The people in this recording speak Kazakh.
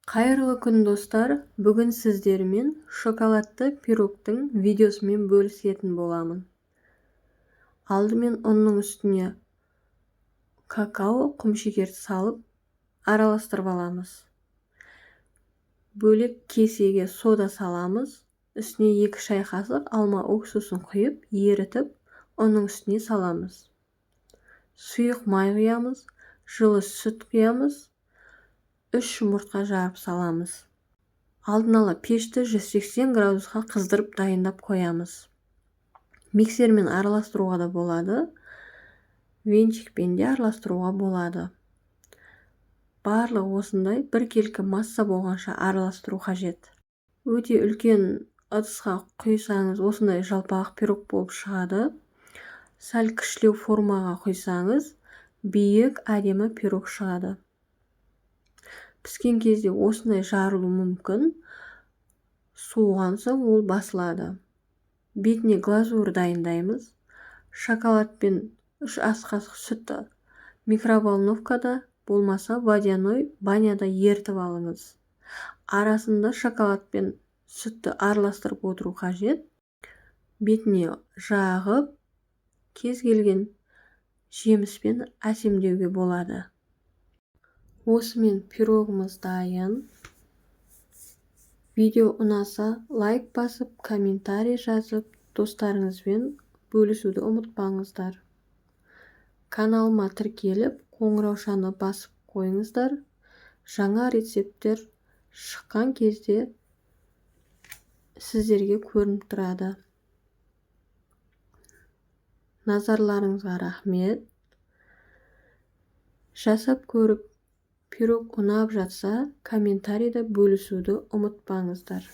Қайырлы күн достар, бүгін сіздермен шоколадты пирогтың видеосымен бөлісетін боламын. Алдымен ұнның үстіне какао, құмшекерді салып араластырып аламыз. Бөлек кесеге сода саламыз. Үстіне 2 шай қасық алма уксусын құйып, ерітіп, ұнның үстіне саламыз. Сұйық май құямыз, жылы сүт құямыз, 3 жұмыртқа жарып саламыз. Алдын ала пешті 180 градусқа қыздырып дайындап қоямыз. Миксермен араластыруға да болады, венчикпен де араластыруға болады. Барлығы осындай біркелкі масса болғанша араластыру қажет. Өте үлкен ыдысқа құйсаңыз осындай жалпақ пирог болып шығады. Сәл кішілеу формаға құйсаңыз биік әдемі пирог шығады. Піскен кезде осындай жарылу мүмкін. Суыған соң ол басылады. Бетіне глазур дайындаймыз. Шоколадпен 3 ас қасық сүтті микроволновкада болмаса водяной баняда ертіп алыңыз. Арасында шоколадпен сүтті араластырып отыру қажет. Бетіне жағып, кез келген жеміспен әсемдеуге болады. Осымен пирогымыз дайын. Видео ұнаса, лайк басып, комментарий жазып, достарыңызбен бөлісуді ұмытпаңыздар. Каналыма тіркеліп, қоңыраушаны басып қойыңыздар. Жаңа рецепттер шыққан кезде сіздерге көрініп тұрады. Назарларыңызға рахмет. Жасап көріп, пирог ұнап жатса, комментарийда бөлісуді ұмытпаңыздар.